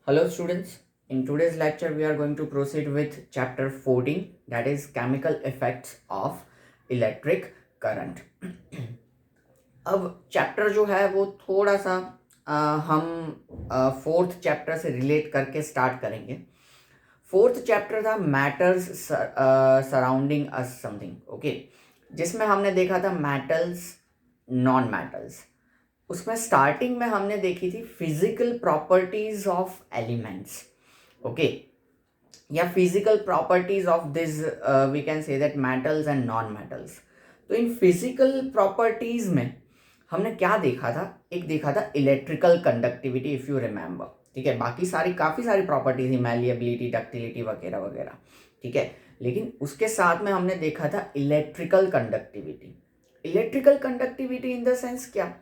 Hello students, in today's lecture we are going to proceed with chapter 14, that is chemical effects of electric current. अब chapter जो है वो थोड़ा सा हम फोर्थ चैप्टर से रिलेट करके स्टार्ट करेंगे. फोर्थ चैप्टर था matters surrounding us something, okay, जिसमें हमने देखा था मेटल्स, नॉन मेटल्स. उसमें स्टार्टिंग में हमने देखी थी physical properties of elements, okay, या physical properties of this we can say that metals and non metals. तो इन फिजिकल प्रॉपर्टीज में हमने क्या देखा था? एक देखा था electrical conductivity, if you remember, ठीक है. बाकी काफ़ी सारी प्रॉपर्टीज थी, मैलिएबिलिटी, डक्टिलिटी वगैरह वगैरह, ठीक है. लेकिन उसके साथ में हमने देखा था electrical conductivity. Electrical conductivity in the sense क्या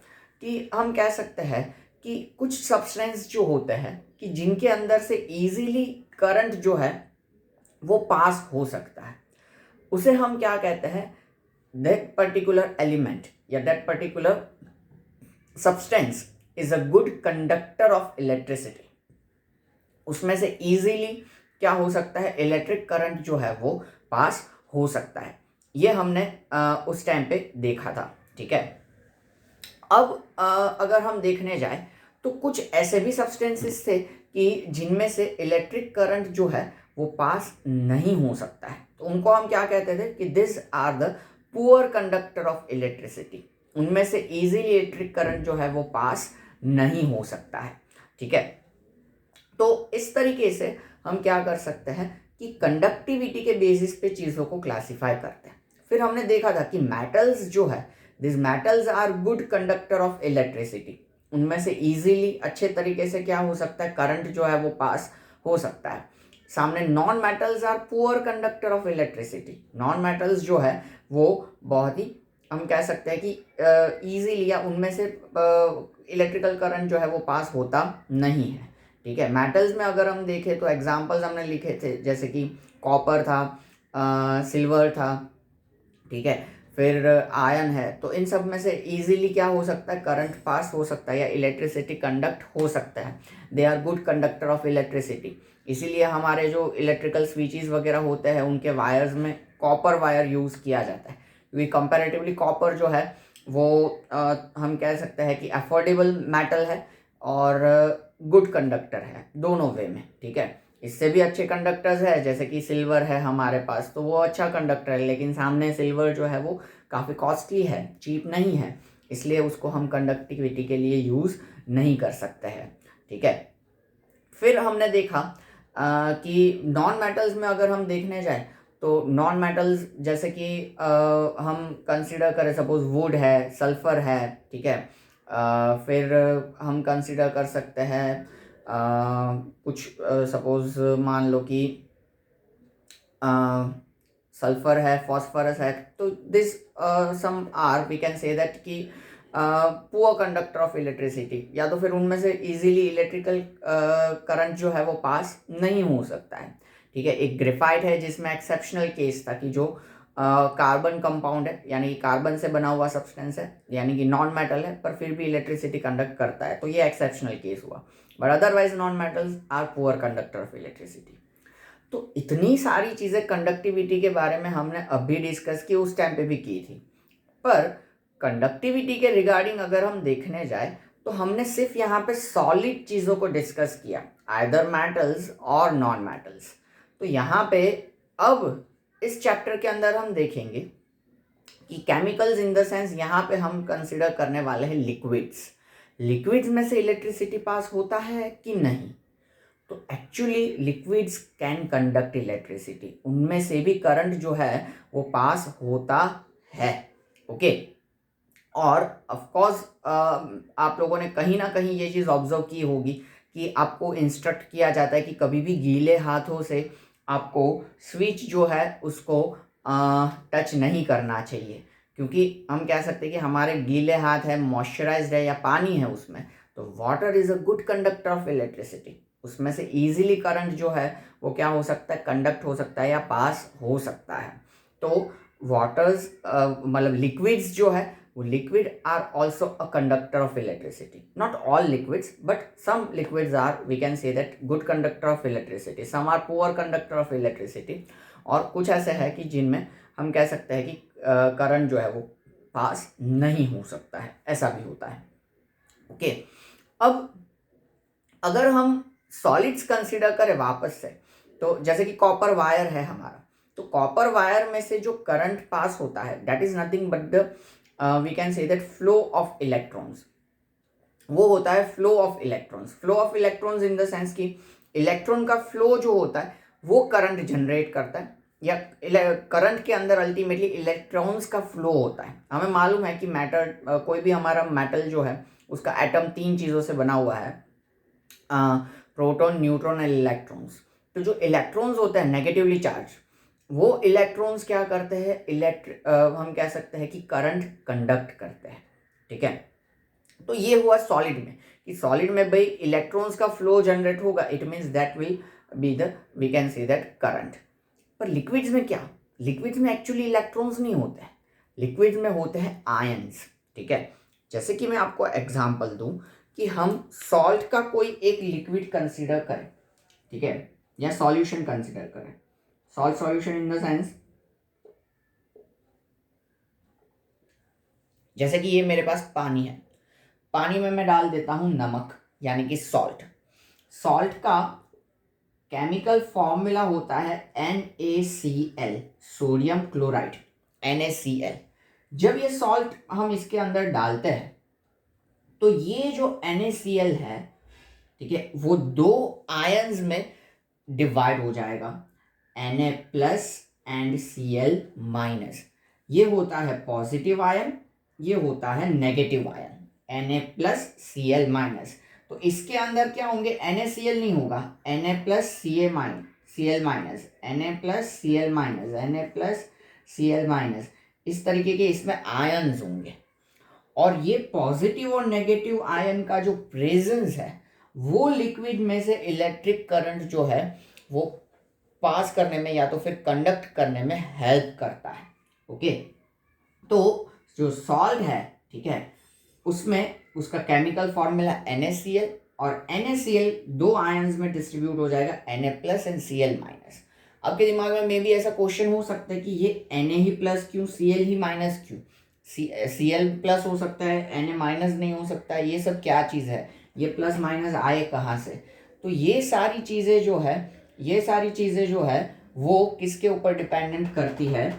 कि हम कह सकते हैं कि कुछ सब्सटेंस जो होते हैं कि जिनके अंदर से इजीली करंट जो है वो पास हो सकता है, उसे हम क्या कहते हैं? दैट पर्टिकुलर एलिमेंट या that particular substance is a good conductor of electricity. उसमें से इजीली क्या हो सकता है? इलेक्ट्रिक करंट जो है वो पास हो सकता है. ये हमने उस टाइम पे देखा था, ठीक है. अब अगर हम देखने जाए तो कुछ ऐसे भी सब्सटेंसेस थे कि जिनमें से इलेक्ट्रिक करंट जो है वो पास नहीं हो सकता है. तो उनको हम क्या कहते थे कि this are the poor conductor of electricity. उनमें से इजीली इलेक्ट्रिक करंट जो है वो पास नहीं हो सकता है, ठीक है. तो इस तरीके से हम क्या कर सकते हैं कि कंडक्टिविटी के बेसिस पे चीज़ों को क्लासिफाई करते हैं. फिर हमने देखा था कि मेटल्स जो है, this metals are good conductor of electricity. उनमें से इजीली अच्छे तरीके से क्या हो सकता है? करंट जो है वो पास हो सकता है. सामने non metals are poor conductor of electricity. Non metals जो है वो बहुत ही, हम कह सकते हैं कि इजीली या उनमें से इलेक्ट्रिकल करंट जो है वो पास होता नहीं है, ठीक है. मेटल्स में अगर हम देखें तो एग्जांपल्स हमने लिखे थे, जैसे कि कॉपर था, सिल्वर था, ठीक है, फिर आयरन है. तो इन सब में से इजीली क्या हो सकता है? करंट पास हो सकता है या इलेक्ट्रिसिटी कंडक्ट हो सकता है. They are good conductor of electricity. इसीलिए हमारे जो इलेक्ट्रिकल स्विचेस वगैरह होते हैं उनके वायर्स में कॉपर वायर यूज़ किया जाता है, क्योंकि कंपैरेटिवली कॉपर जो है वो हम कह सकते हैं कि अफोर्डेबल मेटल है और गुड कंडक्टर है दोनों वे में, ठीक है. इससे भी अच्छे कंडक्टर्स है, जैसे कि सिल्वर है हमारे पास, तो वो अच्छा कंडक्टर है. लेकिन सामने सिल्वर जो है वो काफ़ी कॉस्टली है, चीप नहीं है, इसलिए उसको हम कंडक्टिविटी के लिए यूज़ नहीं कर सकते हैं, ठीक है. फिर हमने देखा कि नॉन मेटल्स में अगर हम देखने जाए तो नॉन मेटल्स जैसे कि हम कंसिडर करें, सपोज वुड है, सल्फर है, ठीक है. फिर हम कंसिडर कर सकते हैं कुछ सपोज मान लो कि सल्फर है, फॉस्फरस है. तो this some are we can say that कि पुअर कंडक्टर ऑफ इलेक्ट्रिसिटी, या तो फिर उनमें से इजीली इलेक्ट्रिकल करंट जो है वो पास नहीं हो सकता है, ठीक है. एक ग्रेफाइट है जिसमें एक्सेप्शनल केस था कि जो कार्बन कंपाउंड है, यानी कि कार्बन से बना हुआ सब्सटेंस है, यानी कि नॉन मेटल है, पर फिर भी इलेक्ट्रिसिटी कंडक्ट करता है, तो ये एक्सेप्शनल केस हुआ. But otherwise non metals are poor conductor of electricity. तो इतनी सारी चीज़ें कंडक्टिविटी के बारे में हमने अभी डिस्कस की, उस टाइम पे भी की थी. पर कंडक्टिविटी के रिगार्डिंग अगर हम देखने जाए तो हमने सिर्फ यहाँ पे सॉलिड चीज़ों को डिस्कस किया, आइदर मेटल्स और नॉन मेटल्स. तो यहाँ पे अब इस चैप्टर के अंदर हम देखेंगे कि केमिकल्स इन द सेंस यहाँ पे हम कंसिडर करने वाले हैं लिक्विड्स. लिक्विड्स में से इलेक्ट्रिसिटी पास होता है कि नहीं? तो actually liquids can conduct electricity. उनमें से भी करंट जो है वो पास होता है, ओके. और ऑफ कोर्स आप लोगों ने कहीं ना कहीं ये चीज़ ऑब्जर्व की होगी कि आपको इंस्ट्रक्ट किया जाता है कि कभी भी गीले हाथों से आपको स्विच जो है उसको टच नहीं करना चाहिए, क्योंकि हम कह सकते हैं कि हमारे गीले हाथ है, मॉइस्चराइज्ड है या पानी है उसमें, तो water is a good conductor of electricity. उसमें से इजीली करंट जो है वो क्या हो सकता है? कंडक्ट हो सकता है या पास हो सकता है. तो वाटर्स मतलब लिक्विड्स जो है वो liquid are also a conductor of electricity. Not all liquids but some liquids are, we can say that, good conductor of electricity, some are poor conductor of electricity. और कुछ ऐसे है कि जिनमें हम कह सकते हैं कि करंट जो है वो पास नहीं हो सकता है, ऐसा भी होता है. ओके, अब अगर हम सॉलिड्स कंसीडर करें वापस से, तो जैसे कि कॉपर वायर है हमारा, तो कॉपर वायर में से जो करंट पास होता है that is nothing but the, we can say that, flow of electrons. वो होता है flow of electrons. Flow of electrons in the sense कि इलेक्ट्रॉन का फ्लो जो होता है वो करंट जनरेट करता है, या करंट के अंदर अल्टीमेटली इलेक्ट्रॉन्स का फ्लो होता है. हमें मालूम है कि मैटर, कोई भी हमारा मेटल जो है उसका एटम 3 चीज़ों से बना हुआ है, प्रोटॉन, न्यूट्रॉन एंड इलेक्ट्रॉन्स. तो जो इलेक्ट्रॉन्स होते हैं नेगेटिवली चार्ज, वो इलेक्ट्रॉन्स क्या करते हैं, हम कह सकते हैं कि करंट कंडक्ट करते हैं. ठीक है, तो ये हुआ सॉलिड में, कि सॉलिड में भाई इलेक्ट्रॉन्स का फ्लो जनरेट होगा, it means that will be the, we can say that, current. पर लिक्विड्स में क्या, लिक्विड्स में एक्चुअली इलेक्ट्रॉन्स नहीं होते हैं, लिक्विड्स में होते हैं आयंस. ठीक है, जैसे कि मैं आपको एग्जांपल दूं कि हम सॉल्ट का कोई एक लिक्विड कंसीडर करें, ठीक है, या सॉल्यूशन कंसीडर करें. Salt solution in the sense, जैसे कि ये मेरे पास पानी है, पानी में मैं डाल देता हूं नमक यानी कि सॉल्ट. सॉल्ट का केमिकल फॉर्मूला होता है NaCl, सोडियम क्लोराइड, NaCl. जब ये सॉल्ट हम इसके अंदर डालते हैं तो ये जो NaCl है, ठीक है, वो 2 आयंस में डिवाइड हो जाएगा, Na plus and Cl minus. ये होता है पॉजिटिव आयन, ये होता है negative ion, Na plus Cl minus. तो इसके अंदर क्या होंगे, NaCl नहीं होगा, Na plus Cl minus, Na plus Cl minus, Na plus Cl minus. इस तरीके के इसमें आयन्स होंगे. और ये पॉजिटिव और नेगेटिव आयन का जो प्रेजेंस है वो लिक्विड में से इलेक्ट्रिक करंट जो है वो पास करने में या तो फिर कंडक्ट करने में हेल्प करता है. ओके, तो जो सॉल्ट है, ठीक है, उसमें उसका केमिकल फॉर्मूला NaCl, और NaCl 2 आयंस में डिस्ट्रीब्यूट हो जाएगा, Na plus and Cl minus. आपके दिमाग में मे भी ऐसा क्वेश्चन हो सकता है कि ये Na ही प्लस क्यों, Cl ही माइनस क्यों, Cl प्लस हो सकता है, Na माइनस नहीं हो सकता है, ये सब क्या चीज़ है, ये प्लस माइनस आए कहाँ से. तो ये सारी चीज़ें जो है वो किसके ऊपर डिपेंडेंट करती है,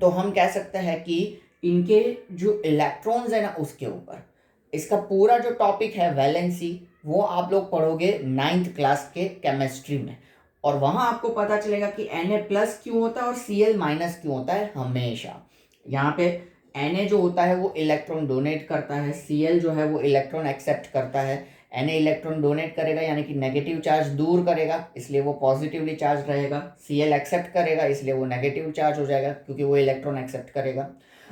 तो हम कह सकते हैं कि इनके जो इलेक्ट्रॉन्स है ना उसके ऊपर. इसका पूरा जो टॉपिक है वैलेंसी, वो आप लोग पढ़ोगे 9th क्लास के केमिस्ट्री में, और वहाँ आपको पता चलेगा कि Na प्लस क्यों होता है और Cl माइनस क्यों होता है. हमेशा यहाँ पे Na जो होता है वो इलेक्ट्रॉन डोनेट करता है, Cl जो है वो इलेक्ट्रॉन एक्सेप्ट करता है. Na इलेक्ट्रॉन डोनेट करेगा यानी कि नेगेटिव चार्ज दूर करेगा, इसलिए वो पॉजिटिवली चार्ज रहेगा. Cl एक्सेप्ट करेगा इसलिए वो नेगेटिव चार्ज हो जाएगा क्योंकि वो इलेक्ट्रॉन एक्सेप्ट करेगा.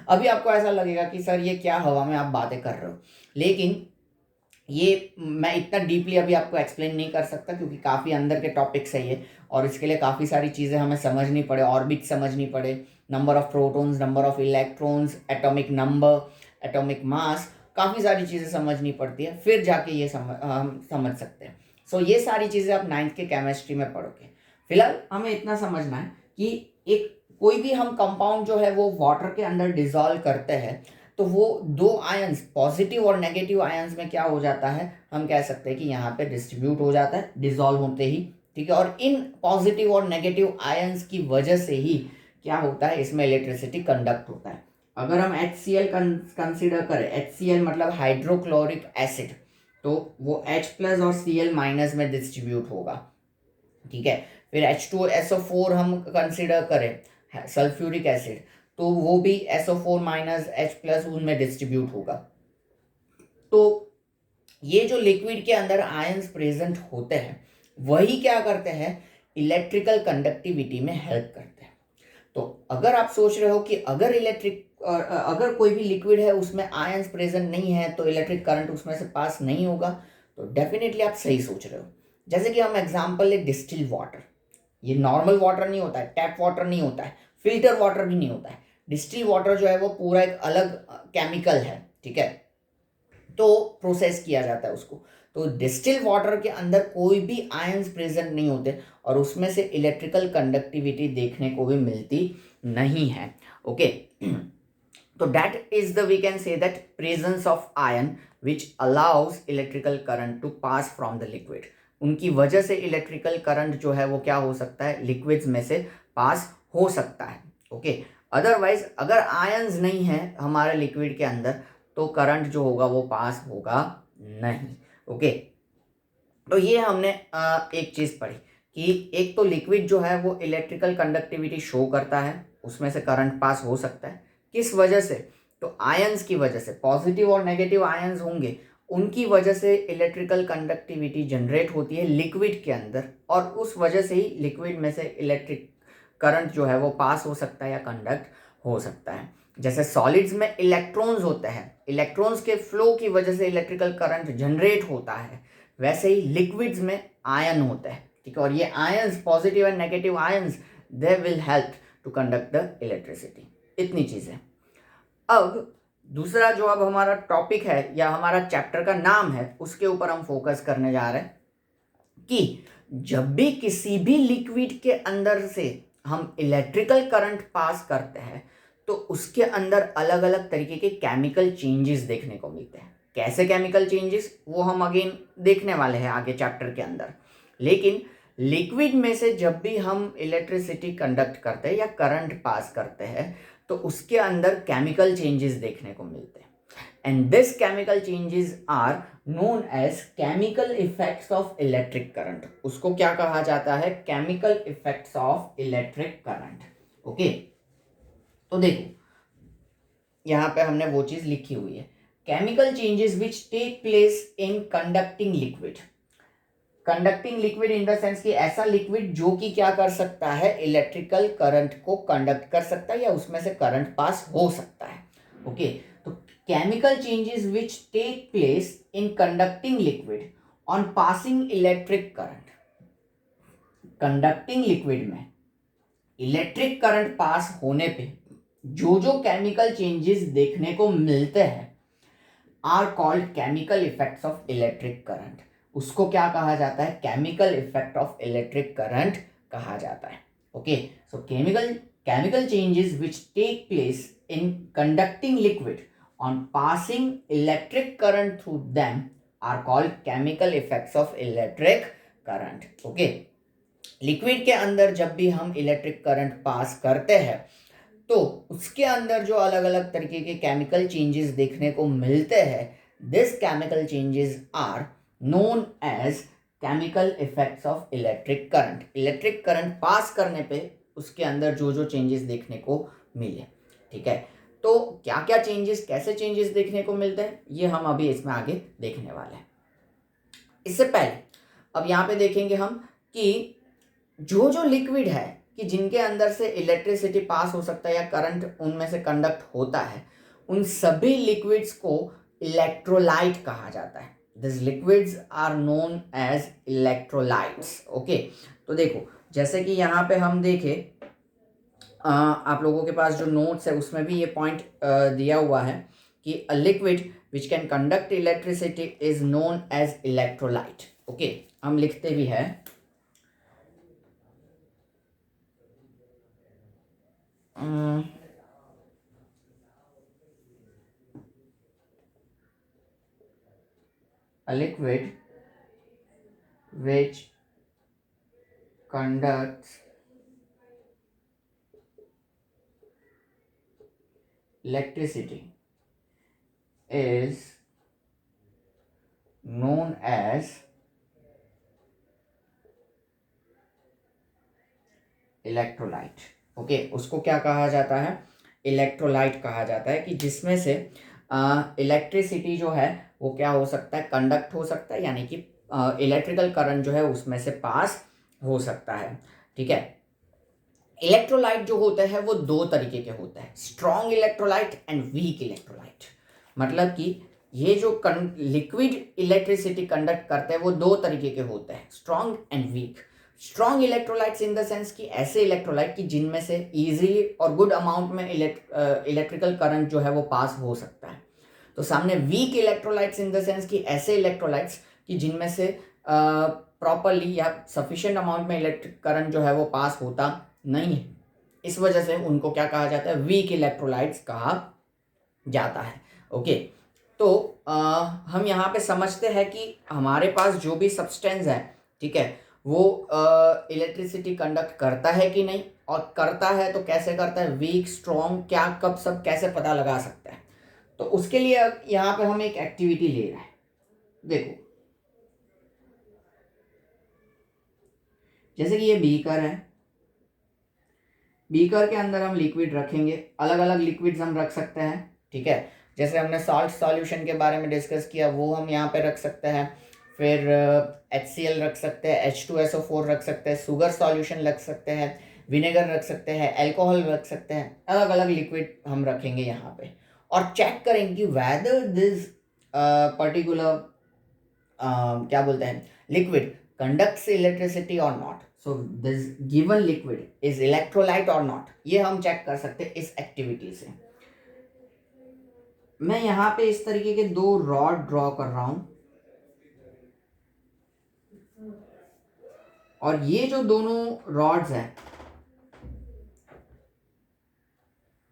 अभी आपको ऐसा लगेगा कि सर ये क्या हवा में आप बातें कर रहे हो, लेकिन ये मैं इतना डीपली अभी आपको एक्सप्लेन नहीं कर सकता क्योंकि काफ़ी अंदर के टॉपिक्स है ये, और इसके लिए काफ़ी सारी चीज़ें हमें समझनी पड़े, ऑर्बिट समझनी पड़े, number of protons, number of electrons, atomic number, atomic mass, काफ़ी सारी चीज़ें समझनी पड़ती है, फिर जाके ये हम समझ सकते हैं. सो ये सारी चीज़ें आप 9th के केमिस्ट्री में पढ़ोगे. फिलहाल हमें इतना समझना है कि एक कोई भी हम कंपाउंड जो है वो वाटर के अंदर डिजॉल्व करते हैं तो वो 2 आयंस, पॉजिटिव और नेगेटिव आयंस में क्या हो जाता है, हम कह सकते हैं कि यहाँ पे डिस्ट्रीब्यूट हो जाता है डिजॉल्व होते ही. ठीक है, और इन पॉजिटिव और नेगेटिव आयंस की वजह से ही क्या होता है, इसमें इलेक्ट्रिसिटी कंडक्ट होता है. अगर हम HCl कंसिडर करें, HCl मतलब हाइड्रोक्लोरिक एसिड, तो वो H प्लस और Cl माइनस में डिस्ट्रीब्यूट होगा. ठीक है, फिर H2SO4 हम कंसिडर करें, सल्फ्यूरिक एसिड, तो वो भी SO4 माइनस H प्लस उनमें डिस्ट्रीब्यूट होगा. तो ये जो लिक्विड के अंदर आयंस प्रेजेंट होते हैं वही क्या करते हैं, इलेक्ट्रिकल कंडक्टिविटी में हेल्प करते हैं. तो अगर आप सोच रहे हो कि अगर कोई भी लिक्विड है उसमें आयंस प्रेजेंट नहीं है तो इलेक्ट्रिक करंट उसमें से पास नहीं होगा, तो डेफिनेटली आप सही सोच रहे हो. जैसे कि हम एग्जांपल ले डिस्टिल्ड वाटर, ये नॉर्मल वाटर नहीं होता है, टैप वाटर नहीं होता है, फिल्टर वाटर भी नहीं होता है. डिस्टिल वाटर जो है वो पूरा एक अलग केमिकल है, ठीक है, तो प्रोसेस किया जाता है उसको। तो डिस्टिल वाटर के अंदर कोई भी आयंस प्रेजेंट नहीं होते और उसमें से इलेक्ट्रिकल कंडक्टिविटी देखने को भी मिलती नहीं है। ओके, तो that is the we can say that presence of ion which allows electrical current to pass from the liquid. उनकी वजह से इलेक्ट्रिकल करंट जो है वो क्या हो सकता है, लिक्विड्स में से पास हो सकता है। ओके, अदरवाइज अगर आयंस नहीं है हमारे लिक्विड के अंदर तो करंट जो होगा वो पास होगा नहीं। ओके, तो ये हमने एक चीज़ पढ़ी कि एक तो लिक्विड जो है वो इलेक्ट्रिकल कंडक्टिविटी शो करता है, उसमें से करंट पास हो सकता है। किस वजह से, तो आयंस की वजह से, पॉजिटिव और नेगेटिव आयंस होंगे उनकी वजह से इलेक्ट्रिकल कंडक्टिविटी जनरेट होती है लिक्विड के अंदर और उस वजह से ही लिक्विड में से इलेक्ट्रिक करंट जो है वो पास हो सकता है या कंडक्ट हो सकता है। जैसे सॉलिड्स में इलेक्ट्रॉन्स होते हैं, इलेक्ट्रॉन्स के फ्लो की वजह से इलेक्ट्रिकल करंट जनरेट होता है, वैसे ही लिक्विड्स में आयन होते हैं, ठीक है, और ये ions positive and negative ions they will help to conduct the electricity. इतनी चीज़ें। अब दूसरा जो अब हमारा टॉपिक है या हमारा चैप्टर का नाम है उसके ऊपर हम फोकस करने जा रहे हैं कि जब भी किसी भी लिक्विड के अंदर से हम इलेक्ट्रिकल करंट पास करते हैं तो उसके अंदर अलग अलग तरीके के केमिकल चेंजेस देखने को मिलते हैं। कैसे केमिकल चेंजेस वो हम अगेन देखने वाले हैं आगे चैप्टर के अंदर। लेकिन लिक्विड में से जब भी हम इलेक्ट्रिसिटी कंडक्ट करते हैं या करंट पास करते हैं तो उसके अंदर केमिकल चेंजेस देखने को मिलते हैं and this chemical changes are known as chemical effects of electric current. उसको क्या कहा जाता है, chemical effects of electric current. Okay, तो देखो यहाँ पे हमने वो चीज लिखी हुई है, chemical changes which take place in conducting liquid. Conducting liquid in the sense कि ऐसा लिक्विड जो कि क्या कर सकता है, इलेक्ट्रिकल करंट को कंडक्ट कर सकता है या उसमें से करंट पास हो सकता है। ओके, तो chemical changes which take place in conducting liquid on passing electric current. Conducting liquid में इलेक्ट्रिक करंट पास होने पे जो जो केमिकल चेंजेस देखने को मिलते हैं are called chemical effects of electric current. उसको क्या कहा जाता है, chemical effect of electric current कहा जाता है। Okay, so chemical changes which take place in conducting liquid on passing electric current through them are called chemical effects of electric current. Okay, liquid के अंदर जब भी हम इलेक्ट्रिक करंट पास करते हैं तो उसके अंदर जो अलग अलग तरीके के केमिकल चेंजेस देखने को मिलते हैं, this chemical changes are known as chemical effects of electric current. Electric current pass करने पे उसके अंदर जो जो चेंजेस देखने को मिले, ठीक है, तो क्या क्या चेंजेस, कैसे चेंजेस देखने को मिलते हैं ये हम अभी इसमें आगे देखने वाले हैं। इससे पहले अब यहाँ पे देखेंगे हम कि जो जो लिक्विड है कि जिनके अंदर से इलेक्ट्रिसिटी पास हो सकता है या करंट उनमें से कंडक्ट होता है, उन सभी लिक्विड्स को इलेक्ट्रोलाइट कहा जाता है। This liquids are known as electrolytes. Okay, तो देखो जैसे कि यहाँ पे हम देखें, आप लोगों के पास जो नोट्स है उसमें भी ये पॉइंट दिया हुआ है कि a liquid which can conduct electricity is known as electrolyte. Okay, हम लिखते भी है a liquid which conducts electricity is known as electrolyte. Okay, उसको क्या कहा जाता है, इलेक्ट्रोलाइट कहा जाता है कि जिसमें से इलेक्ट्रिसिटी जो है वो क्या हो सकता है, कंडक्ट हो सकता है, यानी कि इलेक्ट्रिकल करंट जो है उसमें से पास हो सकता है। ठीक है, इलेक्ट्रोलाइट जो होते हैं वो दो तरीके के होते हैं, strong electrolyte and weak electrolyte. मतलब कि ये जो लिक्विड इलेक्ट्रिसिटी कंडक्ट करते हैं वो दो तरीके के होते हैं, strong and weak. Strong electrolytes in the sense कि ऐसे इलेक्ट्रोलाइट कि जिनमें से इजीली और गुड अमाउंट में इलेक्ट्रिकल करंट जो है वो पास हो सकता है। तो सामने weak electrolytes in the sense कि ऐसे इलेक्ट्रोलाइट्स कि जिनमें से प्रॉपरली या सफिशिएंट अमाउंट में इलेक्ट्रिक करंट जो है वो पास होता नहीं है, इस वजह से उनको क्या कहा जाता है, वीक इलेक्ट्रोलाइट्स कहा जाता है। ओके, तो हम यहाँ पे समझते हैं कि हमारे पास जो भी सब्सटेंस है, ठीक है, वो इलेक्ट्रिसिटी कंडक्ट करता है कि नहीं, और करता है तो कैसे करता है, वीक, स्ट्रॉन्ग, क्या, कब, सब कैसे पता लगा सकता है। तो उसके लिए अब यहाँ पे हम एक एक्टिविटी ले रहे हैं। देखो, जैसे कि ये बीकर है, बीकर के अंदर हम लिक्विड रखेंगे, अलग अलग लिक्विड्स हम रख सकते हैं, ठीक है। जैसे हमने सॉल्ट सॉल्यूशन के बारे में डिस्कस किया, वो हम यहाँ पे रख सकते हैं। फिर HCl रख सकते हैं, H2SO4 रख सकते हैं, शुगर सॉल्यूशन रख सकते हैं, विनेगर रख सकते हैं, अल्कोहल रख सकते हैं, अलग अलग लिक्विड हम रखेंगे यहाँ पे, और चेक करेंगे कि वेदर दिस पर्टिकुलर क्या बोलते हैं, लिक्विड कंडक्ट्स इलेक्ट्रिसिटी और not, so this given liquid is electrolyte और नॉट। ये हम चेक कर सकते हैं इस एक्टिविटी से। मैं यहाँ पे इस तरीके के दो रॉड ड्रॉ कर रहा हूं, और ये जो दोनों रॉड्स हैं,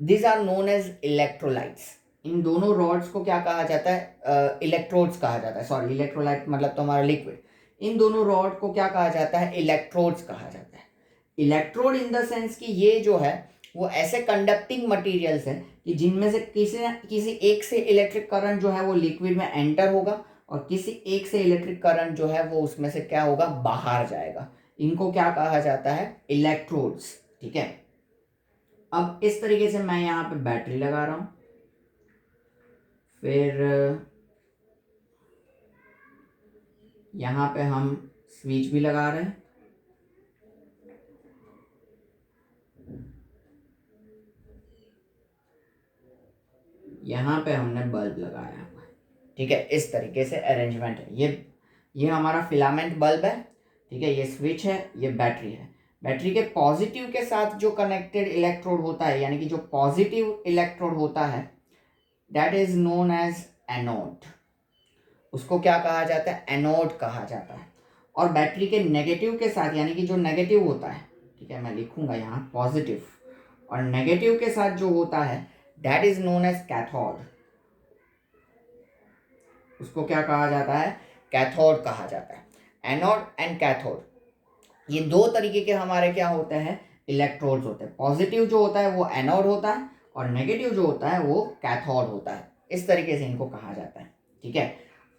this are known as electrolytes. इन दोनों रॉड्स को क्या कहा जाता है, इलेक्ट्रोड्स कहा जाता है। सॉरी, इलेक्ट्रोलाइट मतलब तो हमारा लिक्विड। इन दोनों रॉड को क्या कहा जाता है, इलेक्ट्रोड्स कहा जाता है। इलेक्ट्रोड इन द सेंस कि ये जो है वो ऐसे कंडक्टिंग मटेरियल्स हैं कि जिनमें से किसी एक से इलेक्ट्रिक करंट जो है वो लिक्विड में एंटर होगा, और किसी एक से इलेक्ट्रिक करंट जो है वो उसमें से क्या होगा, बाहर जाएगा। इनको क्या कहा जाता है, इलेक्ट्रोड्स, ठीक है। अब इस तरीके से मैं यहाँ पे बैटरी लगा रहा हूँ, फिर यहाँ पे हम स्विच भी लगा रहे हैं, यहाँ पे हमने बल्ब लगाया हुआ है, ठीक है। इस तरीके से अरेंजमेंट है। ये हमारा फिलामेंट बल्ब है, ठीक है। ये स्विच है, ये बैटरी है। बैटरी के पॉजिटिव के साथ जो कनेक्टेड इलेक्ट्रोड होता है, यानी कि जो पॉजिटिव इलेक्ट्रोड होता है, that is known as anode. उसको क्या कहा जाता है, एनोड कहा जाता है। और बैटरी के नेगेटिव के साथ, यानी कि जो नेगेटिव होता है, ठीक है, मैं लिखूंगा यहाँ पॉजिटिव, और नेगेटिव के साथ जो होता है that is known as cathode. उसको क्या कहा जाता है, कैथोड कहा जाता है। एनोड एंड कैथोड, ये दो तरीके के हमारे क्या होते हैं, इलेक्ट्रोड्स होते हैं। पॉजिटिव जो होता है वो एनोड होता है, और नेगेटिव जो होता है वो कैथोड होता है। इस तरीके से इनको कहा जाता है, ठीक है।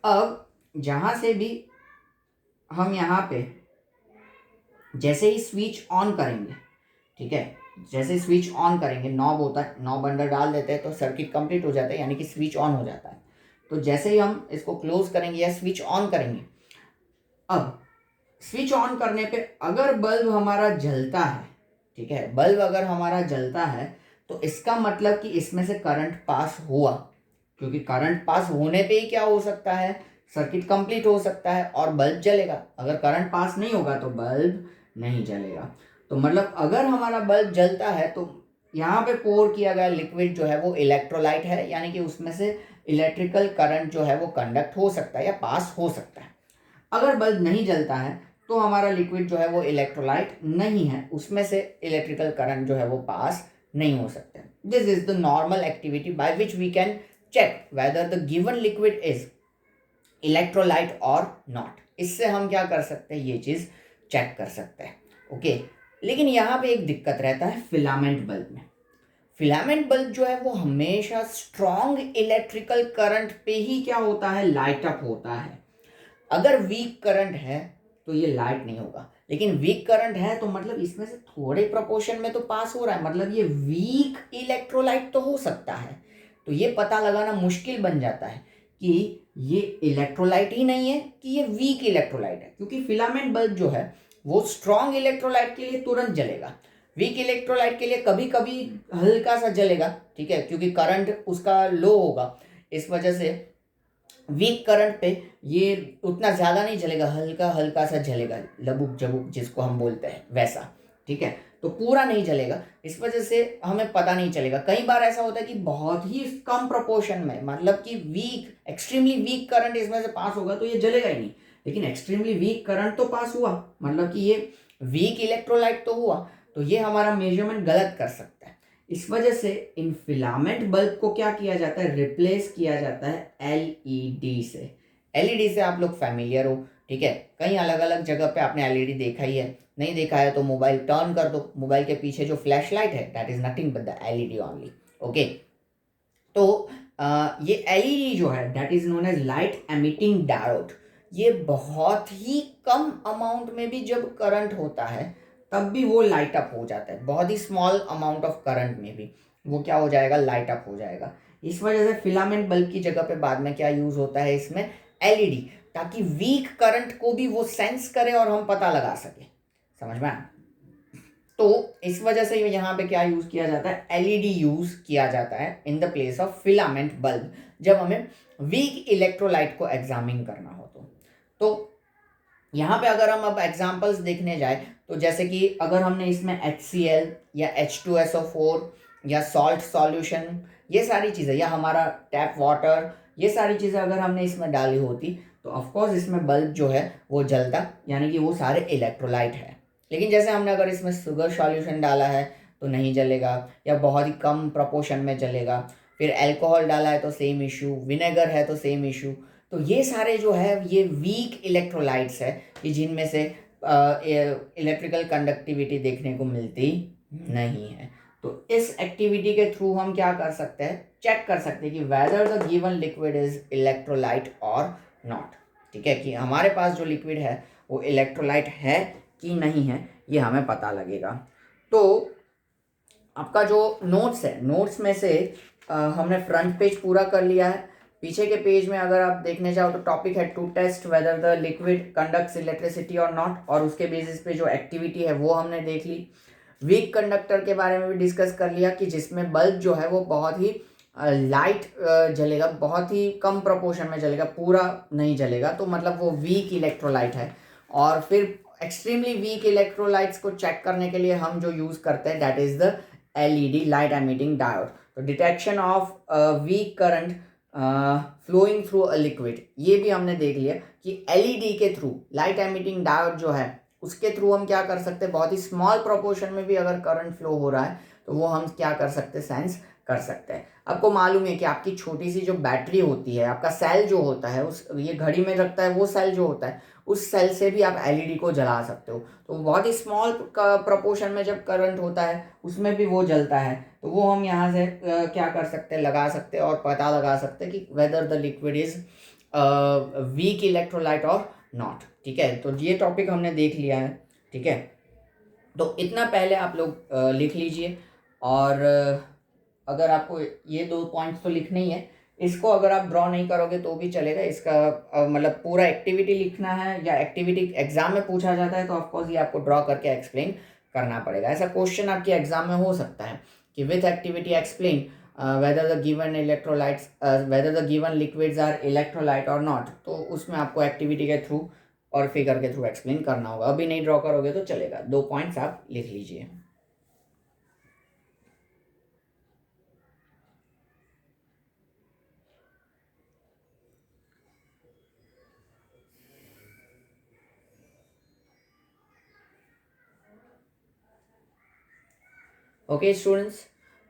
अब जहां से भी हम यहाँ पे जैसे ही स्विच ऑन करेंगे, ठीक है, जैसे स्विच ऑन करेंगे, नॉब होता है, नॉब अंदर डाल देते हैं तो सर्किट कंप्लीट हो जाता है, यानी कि स्विच ऑन हो जाता है। तो जैसे ही हम इसको क्लोज करेंगे या स्विच ऑन करेंगे, अब स्विच ऑन करने पे अगर बल्ब हमारा जलता है, ठीक है, बल्ब अगर हमारा जलता है तो इसका मतलब कि इसमें से करंट पास हुआ, क्योंकि करंट पास होने पे ही क्या हो सकता है, सर्किट कंप्लीट हो सकता है और बल्ब जलेगा। अगर करंट पास नहीं होगा तो बल्ब नहीं जलेगा। तो मतलब अगर हमारा बल्ब जलता है तो यहाँ पे पोर किया गया लिक्विड जो है वो इलेक्ट्रोलाइट है, यानी कि उसमें से इलेक्ट्रिकल करंट जो है वो कंडक्ट हो सकता है या पास हो सकता है। अगर बल्ब नहीं जलता है तो हमारा लिक्विड जो है वो इलेक्ट्रोलाइट नहीं है, उसमें से इलेक्ट्रिकल करंट जो है वो पास नहीं हो सकता। This is the normal activity by which we can check whether the given liquid is electrolyte और नॉट। इससे हम क्या कर सकते हैं, ये चीज चेक कर सकते हैं, ओके। लेकिन यहाँ पे एक दिक्कत रहता है फिलामेंट बल्ब में। फिलामेंट बल्ब जो है वो हमेशा स्ट्रॉन्ग इलेक्ट्रिकल करंट पे ही क्या होता है, लाइट अप होता है। अगर वीक करंट है तो ये लाइट नहीं होगा, लेकिन वीक करंट है तो मतलब इसमें से थोड़े प्रोपोर्शन में तो पास हो रहा है, मतलब ये वीक इलेक्ट्रोलाइट तो हो सकता है। तो ये पता लगाना मुश्किल बन जाता है कि ये इलेक्ट्रोलाइट ही नहीं है कि ये वीक इलेक्ट्रोलाइट है, क्योंकि फिलामेंट बल्ब जो है वो स्ट्रॉन्ग इलेक्ट्रोलाइट के लिए तुरंत जलेगा, वीक इलेक्ट्रोलाइट के लिए कभी कभी हल्का सा जलेगा, ठीक है, क्योंकि करंट उसका लो होगा। इस वजह से वीक करंट पे ये उतना ज़्यादा नहीं जलेगा, हल्का हल्का सा जलेगा, लबुक जबुक जिसको हम बोलते हैं वैसा, ठीक है। तो पूरा नहीं जलेगा, इस वजह से हमें पता नहीं चलेगा। कई बार ऐसा होता है कि बहुत ही कम प्रोपोर्शन में, मतलब कि वीक, एक्सट्रीमली वीक करंट इसमें से पास होगा तो ये जलेगा ही नहीं, लेकिन एक्सट्रीमली वीक करंट तो पास हुआ, मतलब कि ये वीक इलेक्ट्रोलाइट तो हुआ, तो ये हमारा मेजरमेंट गलत कर सकता है। इस वजह से इन फिलामेंट बल्ब को क्या किया जाता है, रिप्लेस किया जाता है एलईडी से। एलईडी से आप लोग फैमिलियर हो, ठीक है, कहीं अलग अलग जगह पे आपने एलईडी देखा ही है, नहीं देखा है तो मोबाइल टर्न कर दो, मोबाइल के पीछे जो फ्लैश लाइट है that is nothing but the LED only, okay. तो ये एलईडी जो है that is known as light emitting diode. ये बहुत ही कम अमाउंट में भी जब करंट होता है तब भी वो लाइट अप हो जाता है, बहुत ही स्मॉल अमाउंट ऑफ करंट में भी वो क्या हो जाएगा, लाइट अप हो जाएगा। इस वजह से फिलामेंट बल्ब की जगह पे बाद में क्या यूज होता है इसमें, एलईडी, ताकि वीक करंट को भी वो सेंस करे और हम पता लगा सके, समझ में आया? तो इस वजह से यहाँ पे क्या यूज किया जाता है, एलईडी यूज किया जाता है in the place of filament bulb, जब हमें वीक इलेक्ट्रोलाइट को एग्जामिन करना हो तो यहाँ पे अगर हम अब एग्जांपल्स देखने जाए तो जैसे कि अगर हमने इसमें HCl या H2SO4 या सॉल्ट सॉल्यूशन, ये सारी चीज़ें, या हमारा टैप वाटर, ये सारी चीज़ें अगर हमने इसमें डाली होती तो ऑफकोर्स इसमें बल्ब जो है वो जलता, यानी कि वो सारे इलेक्ट्रोलाइट है। लेकिन जैसे हमने अगर इसमें शुगर सॉल्यूशन डाला है तो नहीं जलेगा, या बहुत ही कम प्रोपोर्शन में जलेगा। फिर अल्कोहल डाला है तो सेम इशू, विनेगर है तो सेम इशू। तो ये सारे जो है ये वीक इलेक्ट्रोलाइट्स है कि जिनमें से इलेक्ट्रिकल कंडक्टिविटी देखने को मिलती नहीं है। तो इस एक्टिविटी के थ्रू हम क्या कर सकते हैं, चेक कर सकते हैं कि weather the given liquid is electrolyte और नॉट, ठीक है, कि हमारे पास जो लिक्विड है वो इलेक्ट्रोलाइट है कि नहीं है, ये हमें पता लगेगा। तो आपका जो नोट्स है, नोट्स में से हमने फ्रंट पेज पूरा कर लिया है। पीछे के पेज में अगर आप देखने जाओ तो टॉपिक है to test whether the liquid conducts electricity और नॉट, और उसके बेसिस पे जो एक्टिविटी है वो हमने देख ली। वीक कंडक्टर के बारे में भी डिस्कस कर लिया कि जिसमें बल्ब जो है वो बहुत ही लाइट जलेगा, बहुत ही कम प्रोपोर्शन में जलेगा, पूरा नहीं जलेगा, तो मतलब वो वीक इलेक्ट्रोलाइट है। और फिर एक्सट्रीमली वीक इलेक्ट्रोलाइट्स को चेक करने के लिए हम जो यूज़ करते हैं that is the LED, light emitting diode. तो detection of weak current flowing through a liquid, ये भी हमने देख लिया कि एलईडी के थ्रू, लाइट एमिटिंग डायोड जो है उसके थ्रू हम क्या कर सकते हैं, बहुत ही स्मॉल प्रोपोर्शन में भी अगर करंट फ्लो हो रहा है तो वो हम क्या कर सकते हैं, सेंस कर सकते हैं। आपको मालूम है कि आपकी छोटी सी जो बैटरी होती है, आपका सेल जो होता है, उस ये घड़ी में रखता है वो सेल जो होता है, उस सेल से भी आप एलईडी को जला सकते हो। तो बहुत ही स्मॉल प्रोपोर्शन में जब करंट होता है उसमें भी वो जलता है, तो वो हम यहाँ से क्या कर सकते हैं, लगा सकते हैं और पता लगा सकते हैं कि weather the liquid is weak electrolyte और नॉट, ठीक है। तो ये टॉपिक हमने देख लिया है, ठीक है। तो इतना पहले आप लोग लिख लीजिए, और अगर आपको ये 2 पॉइंट्स तो लिखने ही है, इसको अगर आप ड्रॉ नहीं करोगे तो भी चलेगा। इसका मतलब पूरा एक्टिविटी लिखना है या एक्टिविटी एग्जाम में पूछा जाता है तो ऑफकोर्स ये आपको ड्रॉ करके एक्सप्लेन करना पड़ेगा। ऐसा क्वेश्चन आपके एग्जाम में हो सकता है कि with activity explain whether the given electrolytes, whether the given liquids are electrolyte और नॉट, तो उसमें आपको एक्टिविटी के थ्रू और फिगर के थ्रू एक्सप्लेन करना होगा। अभी नहीं ड्रॉ करोगे तो चलेगा, 2 पॉइंट्स आप लिख लीजिए। ओके स्टूडेंट्स,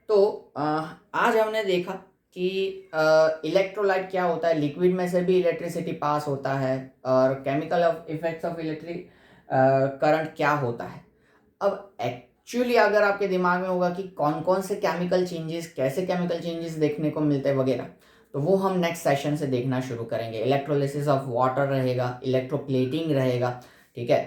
तो आज हमने देखा कि इलेक्ट्रोलाइट क्या होता है, लिक्विड में से भी इलेक्ट्रिसिटी पास होता है, और chemical effects of electric current क्या होता है। अब एक्चुअली अगर आपके दिमाग में होगा कि कौन कौन से केमिकल चेंजेस, कैसे केमिकल चेंजेस देखने को मिलते हैं वगैरह, तो वो हम नेक्स्ट सेशन से देखना शुरू करेंगे। इलेक्ट्रोलिसिस ऑफ वाटर रहेगा, इलेक्ट्रोप्लेटिंग रहेगा, ठीक है।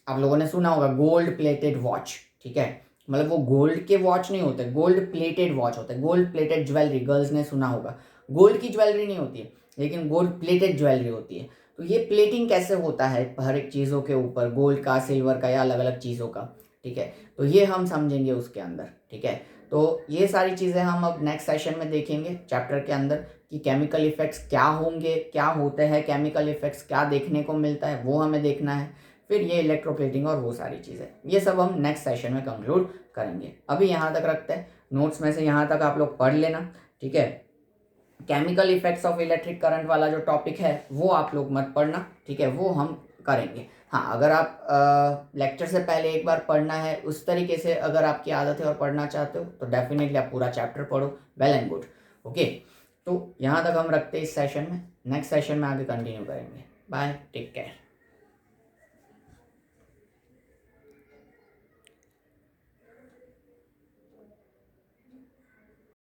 आप लोगों ने सुना होगा गोल्ड प्लेटेड वॉच, ठीक है, मतलब वो गोल्ड के वॉच नहीं होते, गोल्ड प्लेटेड वॉच होते हैं, गोल्ड प्लेटेड ज्वेलरी, गर्ल्स ने सुना होगा। गोल्ड की ज्वेलरी नहीं होती है लेकिन गोल्ड प्लेटेड ज्वेलरी होती है। तो ये प्लेटिंग कैसे होता है हर एक चीज़ों के ऊपर, गोल्ड का, सिल्वर का, या अलग अलग चीज़ों का, ठीक है, तो ये हम समझेंगे उसके अंदर, ठीक है। तो ये सारी चीज़ें हम अब नेक्स्ट सेशन में देखेंगे चैप्टर के अंदर कि केमिकल इफ़ेक्ट्स क्या होंगे, क्या होते हैं केमिकल इफ़ेक्ट्स, क्या देखने को मिलता है वो हमें देखना है, फिर ये इलेक्ट्रोप्लेटिंग और वो सारी चीज़ें, ये सब हम नेक्स्ट सेशन में कंक्लूड करेंगे। अभी यहाँ तक रखते हैं, नोट्स में से यहाँ तक आप लोग पढ़ लेना, ठीक है। Chemical effects of electric current वाला जो टॉपिक है वो आप लोग मत पढ़ना, ठीक है, वो हम करेंगे। हाँ, अगर आप लेक्चर से पहले एक बार पढ़ना है उस तरीके से अगर आपकी आदत है और पढ़ना चाहते हो तो डेफिनेटली आप पूरा चैप्टर पढ़ो, वेल एंड गुड, ओके। तो यहाँ तक हम रखते हैं इस सेशन में, नेक्स्ट सेशन में आगे कंटिन्यू करेंगे। Bye, take care.